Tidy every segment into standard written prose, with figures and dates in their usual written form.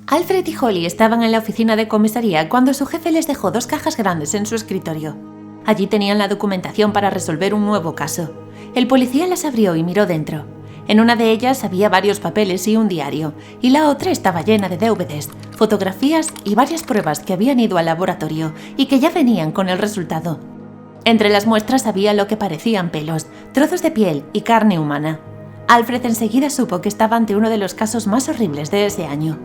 Alfred y Holly estaban en la oficina de comisaría cuando su jefe les dejó 2 cajas grandes en su escritorio. Allí tenían la documentación para resolver un nuevo caso. El policía las abrió y miró dentro. En una de ellas había varios papeles y un diario, y la otra estaba llena de DVDs, fotografías y varias pruebas que habían ido al laboratorio y que ya venían con el resultado. Entre las muestras había lo que parecían pelos, trozos de piel y carne humana. Alfred enseguida supo que estaba ante uno de los casos más horribles de ese año.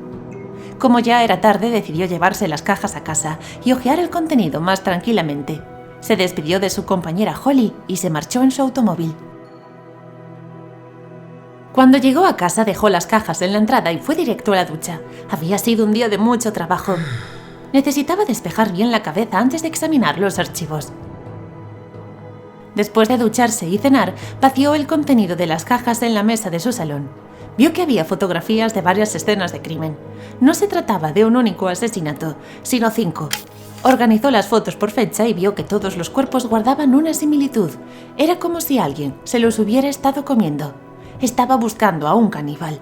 Como ya era tarde, decidió llevarse las cajas a casa y hojear el contenido más tranquilamente. Se despidió de su compañera Holly y se marchó en su automóvil. Cuando llegó a casa dejó las cajas en la entrada y fue directo a la ducha. Había sido un día de mucho trabajo. Necesitaba despejar bien la cabeza antes de examinar los archivos. Después de ducharse y cenar, vació el contenido de las cajas en la mesa de su salón. Vio que había fotografías de varias escenas de crimen. No se trataba de un único asesinato, sino 5. Organizó las fotos por fecha y vio que todos los cuerpos guardaban una similitud. Era como si alguien se los hubiera estado comiendo. Estaba buscando a un caníbal.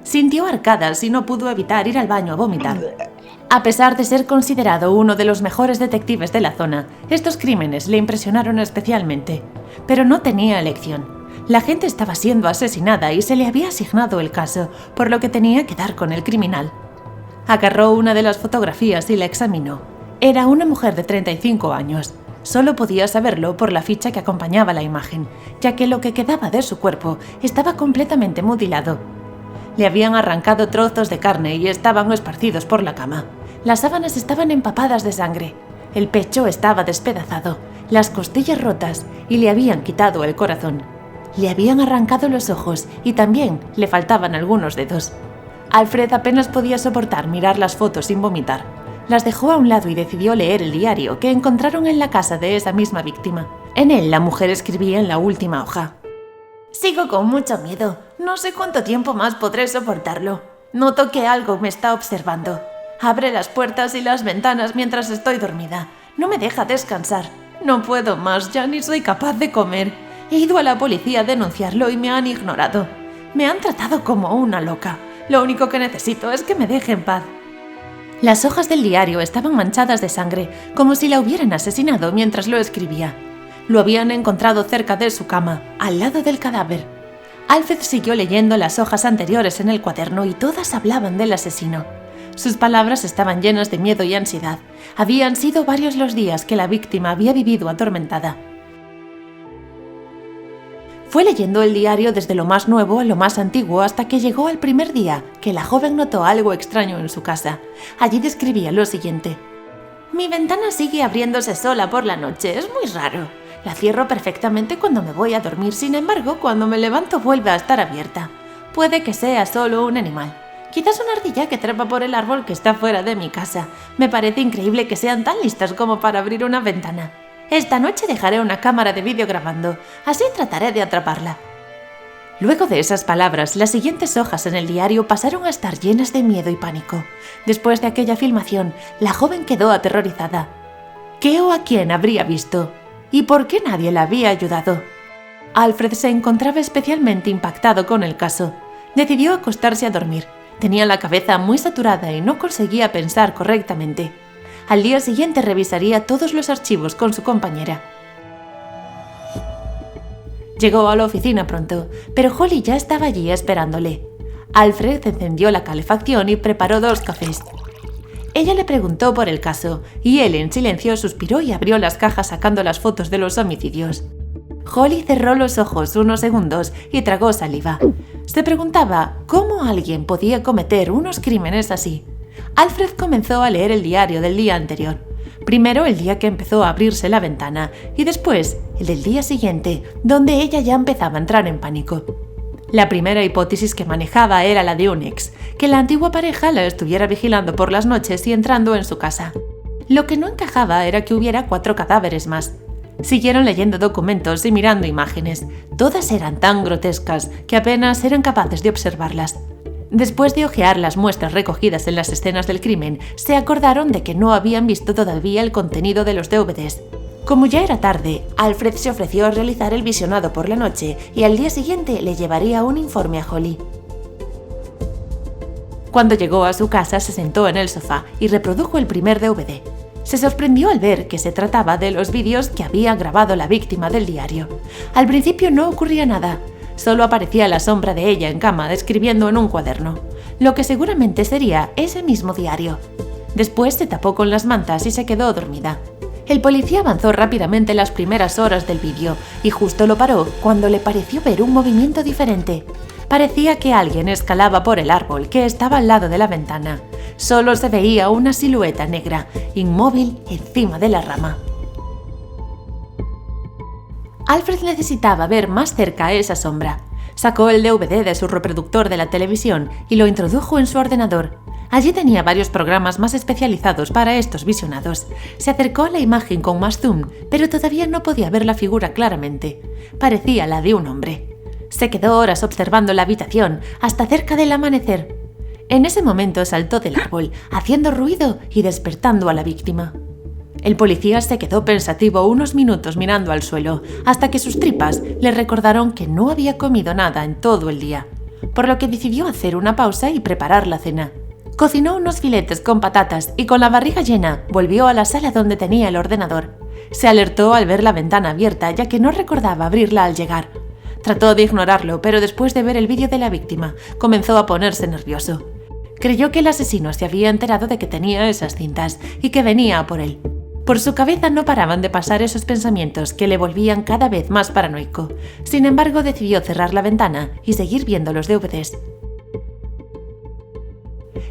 Sintió arcadas y no pudo evitar ir al baño a vomitar. A pesar de ser considerado uno de los mejores detectives de la zona, estos crímenes le impresionaron especialmente. Pero no tenía elección. La gente estaba siendo asesinada y se le había asignado el caso, por lo que tenía que dar con el criminal. Agarró una de las fotografías y la examinó. Era una mujer de 35 años. Solo podía saberlo por la ficha que acompañaba la imagen, ya que lo que quedaba de su cuerpo estaba completamente mutilado. Le habían arrancado trozos de carne y estaban esparcidos por la cama. Las sábanas estaban empapadas de sangre. El pecho estaba despedazado, las costillas rotas y le habían quitado el corazón. Le habían arrancado los ojos y también le faltaban algunos dedos. Alfred apenas podía soportar mirar las fotos sin vomitar. Las dejó a un lado y decidió leer el diario que encontraron en la casa de esa misma víctima. En él, la mujer escribía en la última hoja: «Sigo con mucho miedo. No sé cuánto tiempo más podré soportarlo. Noto que algo me está observando. Abre las puertas y las ventanas mientras estoy dormida. No me deja descansar. No puedo más, ya ni soy capaz de comer. He ido a la policía a denunciarlo y me han ignorado. Me han tratado como una loca. Lo único que necesito es que me deje en paz». Las hojas del diario estaban manchadas de sangre, como si la hubieran asesinado mientras lo escribía. Lo habían encontrado cerca de su cama, al lado del cadáver. Alfred siguió leyendo las hojas anteriores en el cuaderno y todas hablaban del asesino. Sus palabras estaban llenas de miedo y ansiedad. Habían sido varios los días que la víctima había vivido atormentada. Fue leyendo el diario desde lo más nuevo a lo más antiguo hasta que llegó al primer día que la joven notó algo extraño en su casa. Allí describía lo siguiente: «Mi ventana sigue abriéndose sola por la noche, es muy raro. La cierro perfectamente cuando me voy a dormir, sin embargo, cuando me levanto vuelve a estar abierta. Puede que sea solo un animal. Quizás una ardilla que trepa por el árbol que está fuera de mi casa. Me parece increíble que sean tan listas como para abrir una ventana. Esta noche dejaré una cámara de vídeo grabando, así trataré de atraparla». Luego de esas palabras, las siguientes hojas en el diario pasaron a estar llenas de miedo y pánico. Después de aquella filmación, la joven quedó aterrorizada. ¿Qué o a quién habría visto? ¿Y por qué nadie la había ayudado? Alfred se encontraba especialmente impactado con el caso. Decidió acostarse a dormir. Tenía la cabeza muy saturada y no conseguía pensar correctamente. Al día siguiente revisaría todos los archivos con su compañera. Llegó a la oficina pronto, pero Holly ya estaba allí esperándole. Alfred encendió la calefacción y preparó 2 cafés. Ella le preguntó por el caso, y él en silencio suspiró y abrió las cajas sacando las fotos de los homicidios. Holly cerró los ojos unos segundos y tragó saliva. Se preguntaba cómo alguien podía cometer unos crímenes así. Alfred comenzó a leer el diario del día anterior. Primero el día que empezó a abrirse la ventana y después el del día siguiente, donde ella ya empezaba a entrar en pánico. La primera hipótesis que manejaba era la de un ex, que la antigua pareja la estuviera vigilando por las noches y entrando en su casa. Lo que no encajaba era que hubiera 4 cadáveres más. Siguieron leyendo documentos y mirando imágenes. Todas eran tan grotescas que apenas eran capaces de observarlas. Después de hojear las muestras recogidas en las escenas del crimen, se acordaron de que no habían visto todavía el contenido de los DVDs. Como ya era tarde, Alfred se ofreció a realizar el visionado por la noche y al día siguiente le llevaría un informe a Holly. Cuando llegó a su casa se sentó en el sofá y reprodujo el primer DVD. Se sorprendió al ver que se trataba de los vídeos que había grabado la víctima del diario. Al principio no ocurría nada, solo aparecía la sombra de ella en cama escribiendo en un cuaderno, lo que seguramente sería ese mismo diario. Después se tapó con las mantas y se quedó dormida. El policía avanzó rápidamente las primeras horas del vídeo y justo lo paró cuando le pareció ver un movimiento diferente. Parecía que alguien escalaba por el árbol que estaba al lado de la ventana. Solo se veía una silueta negra, inmóvil encima de la rama. Alfred necesitaba ver más cerca esa sombra. Sacó el DVD de su reproductor de la televisión y lo introdujo en su ordenador. Allí tenía varios programas más especializados para estos visionados. Se acercó a la imagen con más zoom, pero todavía no podía ver la figura claramente. Parecía la de un hombre. Se quedó horas observando la habitación hasta cerca del amanecer. En ese momento saltó del árbol, haciendo ruido y despertando a la víctima. El policía se quedó pensativo unos minutos mirando al suelo, hasta que sus tripas le recordaron que no había comido nada en todo el día, por lo que decidió hacer una pausa y preparar la cena. Cocinó unos filetes con patatas y con la barriga llena volvió a la sala donde tenía el ordenador. Se alertó al ver la ventana abierta, ya que no recordaba abrirla al llegar. Trató de ignorarlo, pero después de ver el vídeo de la víctima, comenzó a ponerse nervioso. Creyó que el asesino se había enterado de que tenía esas cintas y que venía a por él. Por su cabeza no paraban de pasar esos pensamientos que le volvían cada vez más paranoico. Sin embargo, decidió cerrar la ventana y seguir viendo los DVDs.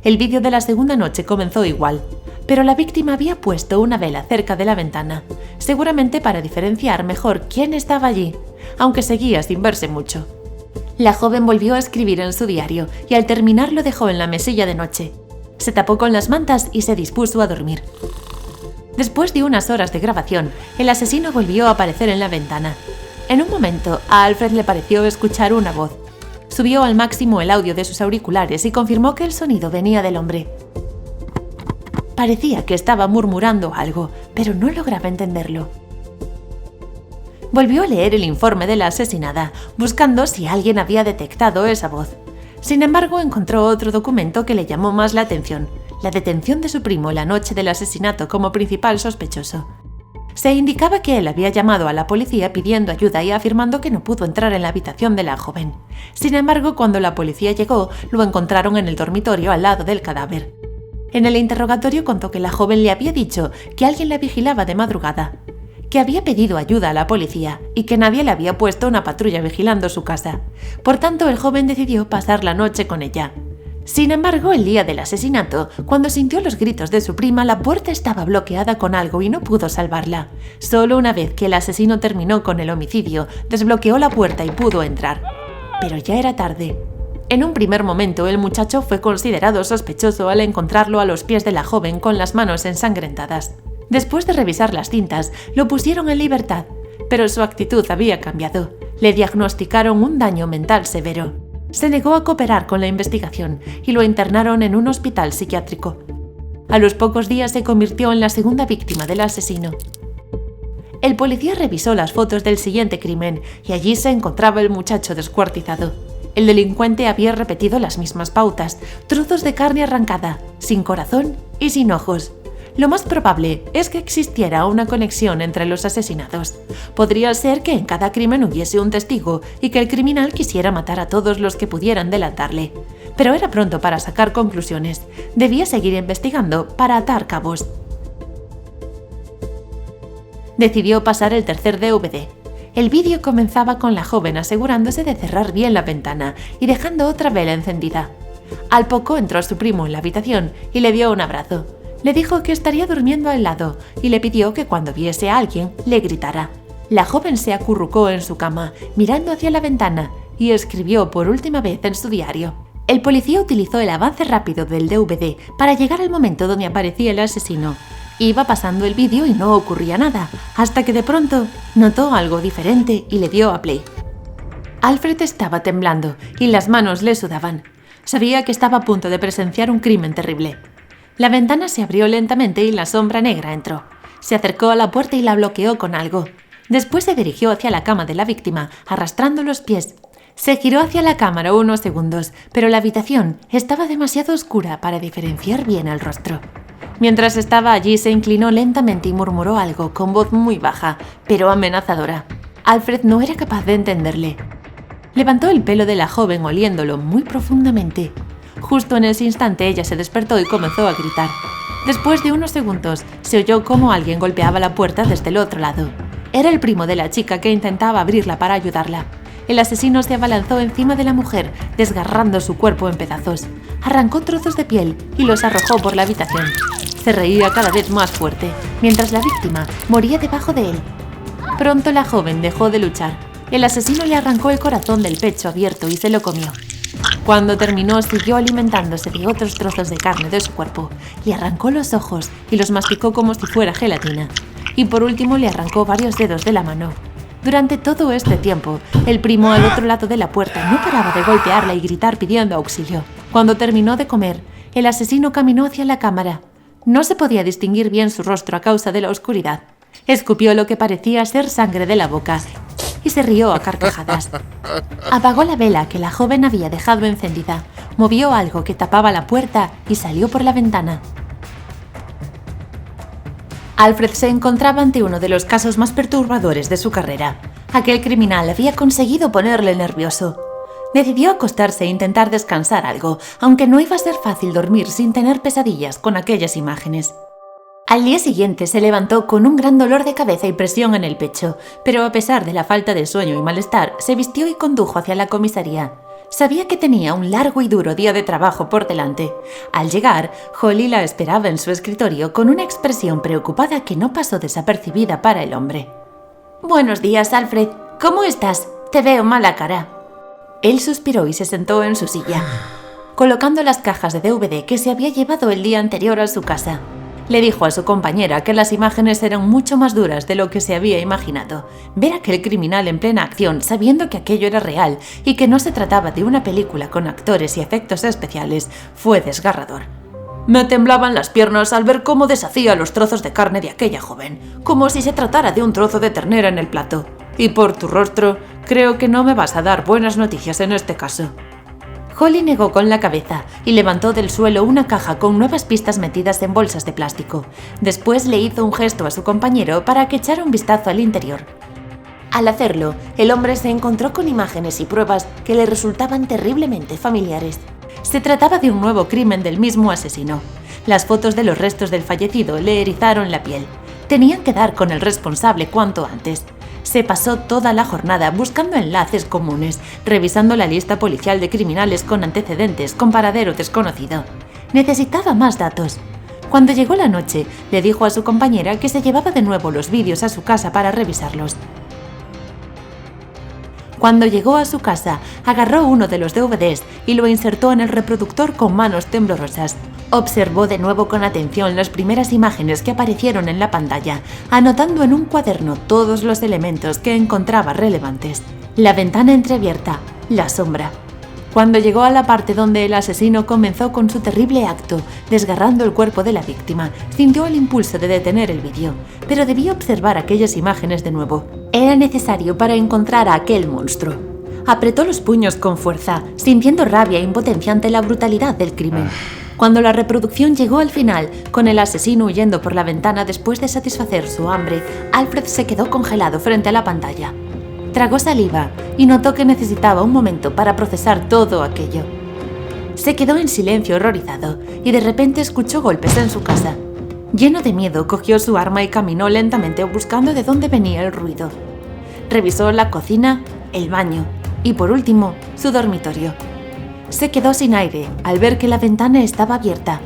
El vídeo de la segunda noche comenzó igual, pero la víctima había puesto una vela cerca de la ventana, seguramente para diferenciar mejor quién estaba allí, aunque seguía sin verse mucho. La joven volvió a escribir en su diario y al terminar lo dejó en la mesilla de noche. Se tapó con las mantas y se dispuso a dormir. Después de unas horas de grabación, el asesino volvió a aparecer en la ventana. En un momento, a Alfred le pareció escuchar una voz. Subió al máximo el audio de sus auriculares y confirmó que el sonido venía del hombre. Parecía que estaba murmurando algo, pero no lograba entenderlo. Volvió a leer el informe de la asesinada, buscando si alguien había detectado esa voz. Sin embargo, encontró otro documento que le llamó más la atención: la detención de su primo la noche del asesinato como principal sospechoso. Se indicaba que él había llamado a la policía pidiendo ayuda y afirmando que no pudo entrar en la habitación de la joven. Sin embargo, cuando la policía llegó, lo encontraron en el dormitorio al lado del cadáver. En el interrogatorio contó que la joven le había dicho que alguien la vigilaba de madrugada, que había pedido ayuda a la policía y que nadie le había puesto una patrulla vigilando su casa. Por tanto, el joven decidió pasar la noche con ella. Sin embargo, el día del asesinato, cuando sintió los gritos de su prima, la puerta estaba bloqueada con algo y no pudo salvarla. Solo una vez que el asesino terminó con el homicidio, desbloqueó la puerta y pudo entrar. Pero ya era tarde. En un primer momento, el muchacho fue considerado sospechoso al encontrarlo a los pies de la joven con las manos ensangrentadas. Después de revisar las cintas, lo pusieron en libertad, pero su actitud había cambiado. Le diagnosticaron un daño mental severo. Se negó a cooperar con la investigación y lo internaron en un hospital psiquiátrico. A los pocos días se convirtió en la segunda víctima del asesino. El policía revisó las fotos del siguiente crimen y allí se encontraba el muchacho descuartizado. El delincuente había repetido las mismas pautas: trozos de carne arrancada, sin corazón y sin ojos. Lo más probable es que existiera una conexión entre los asesinados. Podría ser que en cada crimen hubiese un testigo y que el criminal quisiera matar a todos los que pudieran delatarle. Pero era pronto para sacar conclusiones. Debía seguir investigando para atar cabos. Decidió pasar el tercer DVD. El vídeo comenzaba con la joven asegurándose de cerrar bien la ventana y dejando otra vela encendida. Al poco entró su primo en la habitación y le dio un abrazo. Le dijo que estaría durmiendo al lado y le pidió que cuando viese a alguien le gritara. La joven se acurrucó en su cama, mirando hacia la ventana, y escribió por última vez en su diario. El policía utilizó el avance rápido del DVD para llegar al momento donde aparecía el asesino. Iba pasando el vídeo y no ocurría nada, hasta que de pronto notó algo diferente y le dio a play. Alfred estaba temblando y las manos le sudaban. Sabía que estaba a punto de presenciar un crimen terrible. La ventana se abrió lentamente y la sombra negra entró. Se acercó a la puerta y la bloqueó con algo. Después se dirigió hacia la cama de la víctima, arrastrando los pies. Se giró hacia la cámara unos segundos, pero la habitación estaba demasiado oscura para diferenciar bien el rostro. Mientras estaba allí, se inclinó lentamente y murmuró algo con voz muy baja, pero amenazadora. Alfred no era capaz de entenderle. Levantó el pelo de la joven oliéndolo muy profundamente. Justo en ese instante ella se despertó y comenzó a gritar. Después de unos segundos, se oyó cómo alguien golpeaba la puerta desde el otro lado. Era el primo de la chica que intentaba abrirla para ayudarla. El asesino se abalanzó encima de la mujer, desgarrando su cuerpo en pedazos. Arrancó trozos de piel y los arrojó por la habitación. Se reía cada vez más fuerte, mientras la víctima moría debajo de él. Pronto la joven dejó de luchar. El asesino le arrancó el corazón del pecho abierto y se lo comió. Cuando terminó, siguió alimentándose de otros trozos de carne de su cuerpo. Le arrancó los ojos y los masticó como si fuera gelatina. Y por último le arrancó varios dedos de la mano. Durante todo este tiempo, el primo al otro lado de la puerta no paraba de golpearla y gritar pidiendo auxilio. Cuando terminó de comer, el asesino caminó hacia la cámara. No se podía distinguir bien su rostro a causa de la oscuridad. Escupió lo que parecía ser sangre de la boca y se rió a carcajadas. Apagó la vela que la joven había dejado encendida, movió algo que tapaba la puerta y salió por la ventana. Alfred se encontraba ante uno de los casos más perturbadores de su carrera. Aquel criminal había conseguido ponerle nervioso. Decidió acostarse e intentar descansar algo, aunque no iba a ser fácil dormir sin tener pesadillas con aquellas imágenes. Al día siguiente se levantó con un gran dolor de cabeza y presión en el pecho, pero a pesar de la falta de sueño y malestar, se vistió y condujo hacia la comisaría. Sabía que tenía un largo y duro día de trabajo por delante. Al llegar, Holly la esperaba en su escritorio con una expresión preocupada que no pasó desapercibida para el hombre. «Buenos días, Alfred. ¿Cómo estás? Te veo mala cara». Él suspiró y se sentó en su silla, colocando las cajas de DVD que se había llevado el día anterior a su casa. Le dijo a su compañera que las imágenes eran mucho más duras de lo que se había imaginado. Ver a aquel criminal en plena acción, sabiendo que aquello era real y que no se trataba de una película con actores y efectos especiales, fue desgarrador. Me temblaban las piernas al ver cómo deshacía los trozos de carne de aquella joven, como si se tratara de un trozo de ternera en el plato. Y por tu rostro, creo que no me vas a dar buenas noticias en este caso. Holly negó con la cabeza y levantó del suelo una caja con nuevas pistas metidas en bolsas de plástico. Después le hizo un gesto a su compañero para que echara un vistazo al interior. Al hacerlo, el hombre se encontró con imágenes y pruebas que le resultaban terriblemente familiares. Se trataba de un nuevo crimen del mismo asesino. Las fotos de los restos del fallecido le erizaron la piel. Tenían que dar con el responsable cuanto antes. Se pasó toda la jornada buscando enlaces comunes, revisando la lista policial de criminales con antecedentes con paradero desconocido. Necesitaba más datos. Cuando llegó la noche, le dijo a su compañera que se llevaba de nuevo los vídeos a su casa para revisarlos. Cuando llegó a su casa, agarró uno de los DVDs y lo insertó en el reproductor con manos temblorosas. Observó de nuevo con atención las primeras imágenes que aparecieron en la pantalla, anotando en un cuaderno todos los elementos que encontraba relevantes. La ventana entreabierta, la sombra. Cuando llegó a la parte donde el asesino comenzó con su terrible acto, desgarrando el cuerpo de la víctima, sintió el impulso de detener el vídeo, pero debía observar aquellas imágenes de nuevo. Era necesario para encontrar a aquel monstruo. Apretó los puños con fuerza, sintiendo rabia e impotencia ante la brutalidad del crimen. Cuando la reproducción llegó al final, con el asesino huyendo por la ventana después de satisfacer su hambre, Alfred se quedó congelado frente a la pantalla. Tragó saliva y notó que necesitaba un momento para procesar todo aquello. Se quedó en silencio horrorizado y de repente escuchó golpes en su casa. Lleno de miedo, cogió su arma y caminó lentamente buscando de dónde venía el ruido. Revisó la cocina, el baño y, por último, su dormitorio. Se quedó sin aire al ver que la ventana estaba abierta.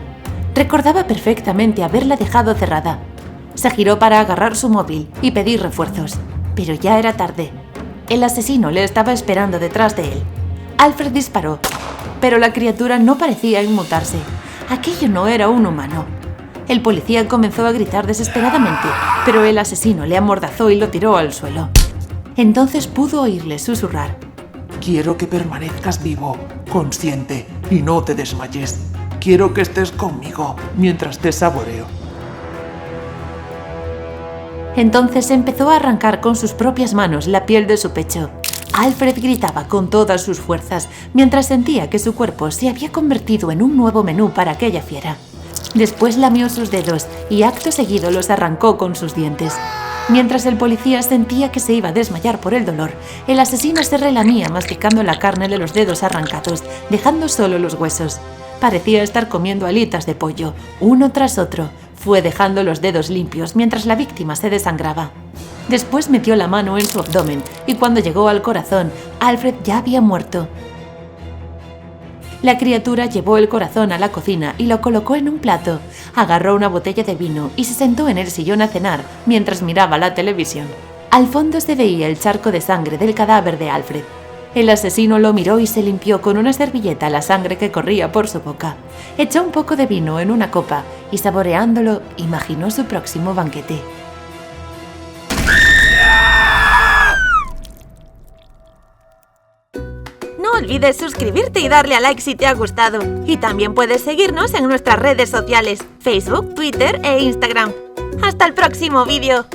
Recordaba perfectamente haberla dejado cerrada. Se giró para agarrar su móvil y pedir refuerzos, pero ya era tarde. El asesino le estaba esperando detrás de él. Alfred disparó, pero la criatura no parecía inmutarse. Aquello no era un humano. El policía comenzó a gritar desesperadamente, pero el asesino le amordazó y lo tiró al suelo. Entonces pudo oírle susurrar. Quiero que permanezcas vivo, consciente y no te desmayes. Quiero que estés conmigo mientras te saboreo. Entonces empezó a arrancar con sus propias manos la piel de su pecho. Alfred gritaba con todas sus fuerzas mientras sentía que su cuerpo se había convertido en un nuevo menú para aquella fiera. Después lamió sus dedos y acto seguido los arrancó con sus dientes. Mientras el policía sentía que se iba a desmayar por el dolor, el asesino se relamía masticando la carne de los dedos arrancados, dejando solo los huesos. Parecía estar comiendo alitas de pollo, uno tras otro. Fue dejando los dedos limpios mientras la víctima se desangraba. Después metió la mano en su abdomen y cuando llegó al corazón, Alfred ya había muerto. La criatura llevó el corazón a la cocina y lo colocó en un plato. Agarró una botella de vino y se sentó en el sillón a cenar mientras miraba la televisión. Al fondo se veía el charco de sangre del cadáver de Alfred. El asesino lo miró y se limpió con una servilleta la sangre que corría por su boca. Echó un poco de vino en una copa y saboreándolo imaginó su próximo banquete. No olvides suscribirte y darle a like si te ha gustado. Y también puedes seguirnos en nuestras redes sociales, Facebook, Twitter e Instagram. ¡Hasta el próximo vídeo!